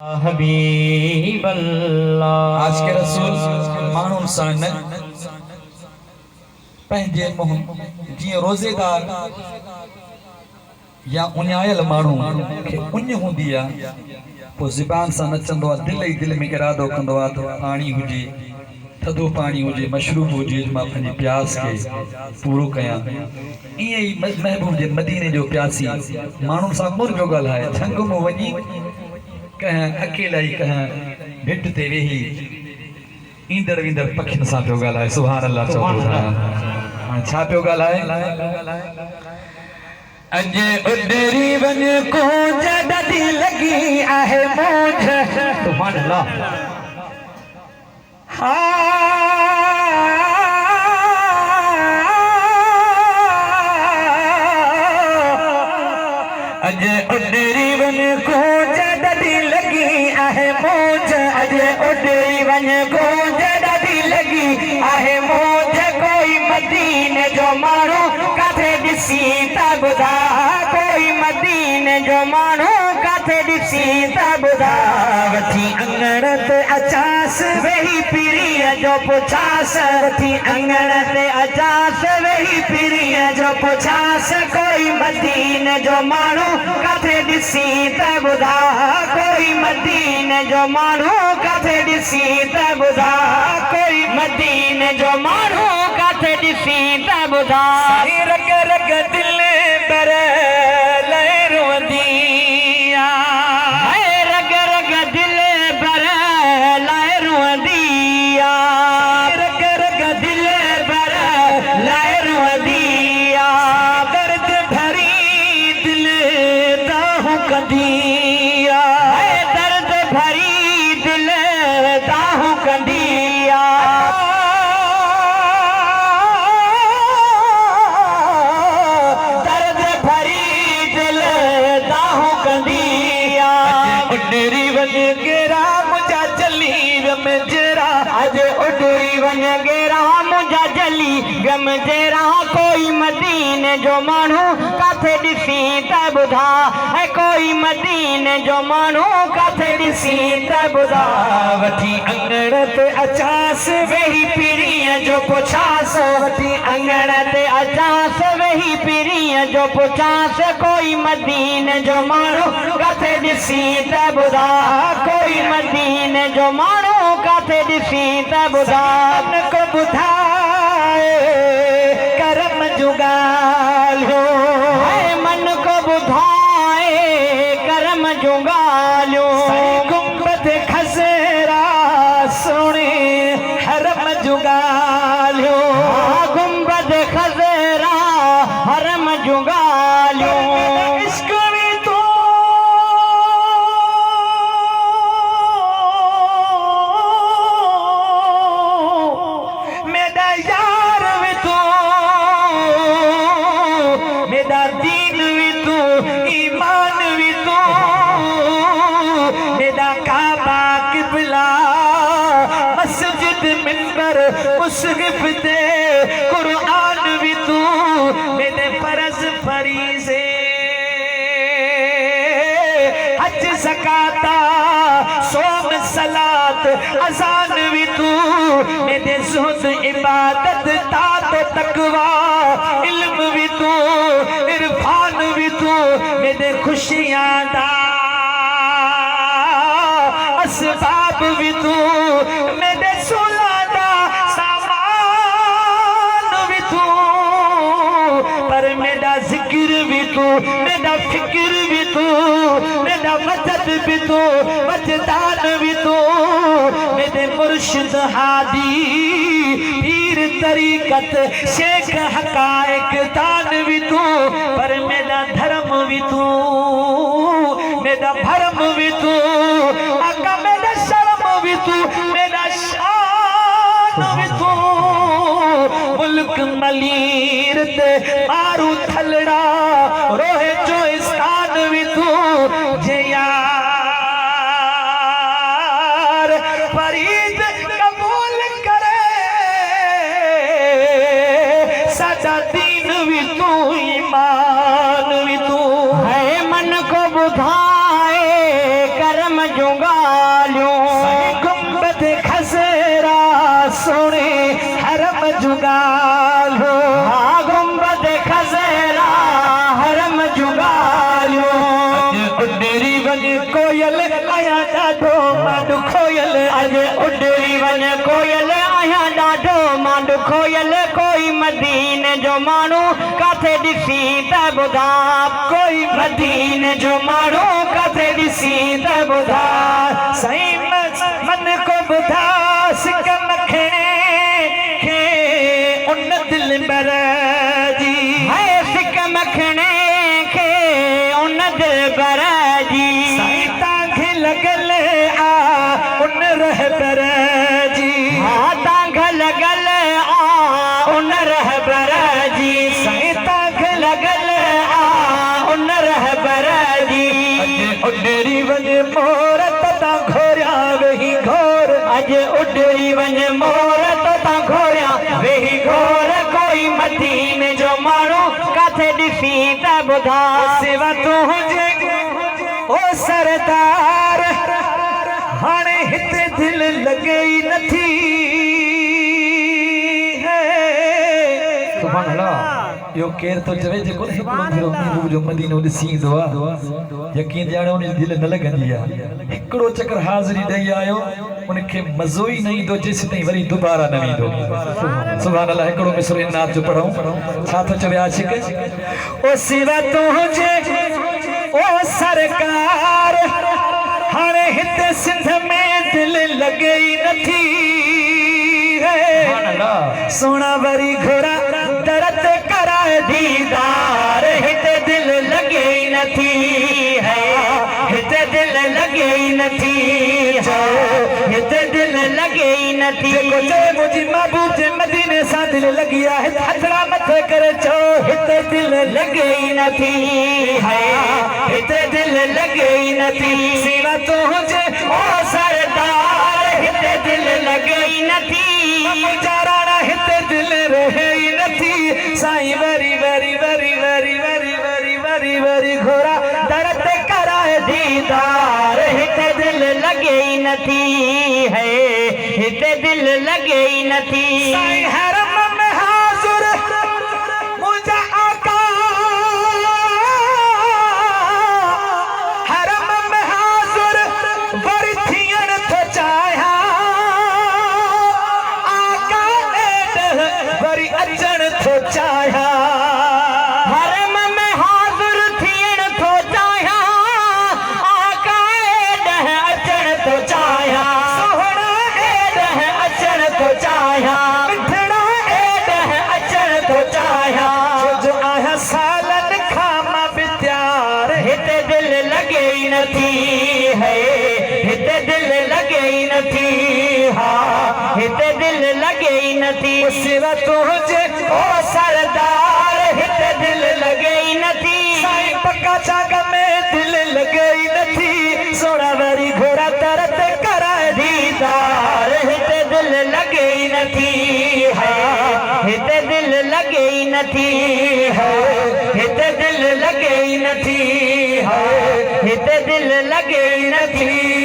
हबीब अल्लाह। आज के रसूल माण्हुनि सां न पंहिंजे मुंहुं जीअं रोज़ेदार या उञायल माण्हू खे उञ हूंदी आहे पोइ ज़ुबान सां न चवंदो आहे, दिलि ई दिलि में इरादो कंदो आहे त पाणी हुजे, थधो पाणी हुजे, मशरूब हुजे, मां पंहिंजी प्यास खे पूरो कयां। ईअं ई महबूब जे मदीने जो प्यासी माण्हुनि सां मुर्ग ॻाल्हाए, झंग में वञी कहीं अकेला ही कहीं भिट ते वेही ईंदड़ वींदड़ पखियुनि सां पियो ॻाल्हाए। सुभान अल्लाह चओ। हाणे छा पियो ॻाल्हाए? अॼु उॾरी वञ कूंज ॾाढी लॻी आहे मूंझ। सुभान अल्लाह। अॼु उॾरी वञ कूंज ॾाढी लॻी आहे मूंझ। अॼु उॾरी वञ कूंज ॾाढी लॻी आहे मूंझ। कोई मदीने जो माण्हू काथे ॾिसी त ॿुधा, कोई मदीने जो माण्हू काथे ॾिसी त ॿुधा। वठी अंगण ते अचांस वेही पीरीअ जो पुछांस, वठी अंगण ते अचांस वेही पीरीअ जो पुछांस। कोई मदीने जो माण्हू काथे ॾिसी त ॿुधा, कोई मदीने जो माण्हू काथे ॾिसी त ॿुधा, कोई मदीने जो माण्हू काथे ॾिसी त ॿुधा। रग रग दिल पर लहरोंदी आहे, रग रग दिल पर लहरोंदी आहे, रग रग दिल पर लहरोंदी आहे। दर्द भरी दिल दाहूं कंदी आहे, दर्द भरी दिल दाहूं कंदी आहे। उॾरी वञ गेरा मुंहिंजा जली गम जरा, अॼु उॾरी वञ गेरा मुंहिंजा जली गम जरा। कोई मदीने जो माण्हू काथे ॾिसी त ॿुधा, ऐं कोई मदीने जो माण्हू काथे ॾिसी त ॿुधा। वठी अंगण ते अचांस वेही पीरीअ जो पुछांस, वठी अंगण ते अचांस वेही पीरीअ जो पुछांस। कोई मदीने जो माण्हू काथे ॾिसी त ॿुधा, कोई मदीने जो माण्हू काथे ॾिसी त ॿुधा। मन को ॿुधाए करम जूं ॻाल्हियूं, मन को ॿुधाए करम जूं ॻाल्हियूं। गुंबद खज़रा सुणे हरम जूं ॻाल्हियूं, गुंबद खज़रा हरम जूं ॻाल्हियूं। इश्क में तो मेरा यार भी तू, मेरा दीन भी तू, ईमान भी तू, मेरा काबा किबला मस्जिद मिंबर मुसहफ दे कुरान भी तू, मेरे फर्ज फरीज़े हज ज़कात सोम सलात अज़ान भी तू, मेरे ज़ुहद इबादत तात तकवा इल्म भी तू, इरफान भी तू, मेरे खुशियां दा असबाब भी तू, मेरे सुला दा सामान भी तू। पर मेरा जिक्र भी तू, मेरा फिक्र भी तू, मेरा मदद भी तू, वजदान भी तू, मेरे मुर्शिद हादी पीर तरीकत शेख हकायक दान भी तू। पर मेरा धर्म भी तू, मेरा भरम भी तू, आका मेरा शर्म भी तू, मेरा शान भी तू। मुल्क मलीर ते मारू थलड़ा रोहे जो स्थान भी तू। जे यार फरीद कबूल करे सादा दीन भी तू, ईमान भी तू। है मन को बुधाए जुगालियों गुंबद खसेरा सोने हरम जुगालो हाँ गुंबद खसेरा हरम जुगालियों उडरी वन कोयल आया डाढो मांडू खोयल अज उडरी वन कोयल आया डाढो मांडू खोयल कोई मदीने जो माण्हू काथे ॾिसी त ॿुधा कोई मदीने जो माण्हू काथे ॾिसी त ॿुधा साईं मन को ॿुधा सिक मखणे खे उन दिल बर जी है सिक मखणे खे उन दिल बर जी साईं तव्हांखे लॻल आ उन रहबर जी हा तव्हांखे लॻल आ उन रहबर जी साईं तव्हांखे लॻल आ उन रहबर जी उडरी वञे मोर त तव्हां घोरिया वेही घोर अॼु उडरी वञे मोर त तव्हां घोरिया वेही घोर कोई मदीने जो माण्हू काथे ॾिसी त ॿुधा सेवा तुंहिंजे ओ सरदार हाणे हिते दिल लॻे ई नथी सुभान अल्लाह यो केर तो चवे जेको हिकिड़ो भेरो महबूब जो मदीनो ॾिसी ईंदो आहे यकीन ॼाणे उन जी दिलि न लॻंदी आहे हिकिड़ो चकर हाज़िरी ॾेई आयो उनखे मज़ो ई न ईंदो जेसि ताईं वरी दुबारा न ईंदो सुभान अल्लाह हिकिड़ो मिसरो इनात जो पढ़ूं छा थो चवे आशिक ओ सिवा तुंहिंजे ओ सरकार हाणे हिते सिंध में दिलि लॻे ई नथी सोना वरी घोड़ा दर्द कराए दीदार हिते दिल लगे ही नथी है हिते दिल लगे ही नथी है हिते दिल लगे ही नथी मुझी महबूब जे मदीने सा दिल लगी है हथड़ा मथे करे चो हिते दिल लगे ही नथी है हिते दिल लगे ही नथी सिवा तुझे ओ सरदार हिते दिल लगे ही नथी चाराना हिते दिल रहे ही नथी साईं वरी वरी वरी वरी वरी वरी वरी वरी घोड़ा दर्द कराए दीदार हिते दिल लगे ही नथी है हिते दिल लगे ही नथी साईं हरम में हाज़िर मुंहिंजा आका हरम में हाज़िर वरी थियण थो चाहियां वरी अचण थो चाहियां हरम में हाज़िर थियण थो चाहियां आका ॾह अचण थो चाहियां सोहणा ॾह अचण थो चाहियां मिठड़ा ॾह अचण थो चाहियां जो आहियां सालनि खां मां बि तयार हिते दिल लॻे ई नथी है हिते दिल लॻे ई नथी हा हिते दिल लॻे ई नथी सिवा तुंहिंजे ओ सरदार हिते दिल लॻे ई नथी साईं पक्का चाग में दिल लॻे ई नथी सोना वरी घोड़ा दर्द कराए दीदार हिते दिल लॻे ई नथी है हिते दिल लॻे ई नथी है हिते दिल लॻे ई नथी है हिते दिल लॻे ई नथी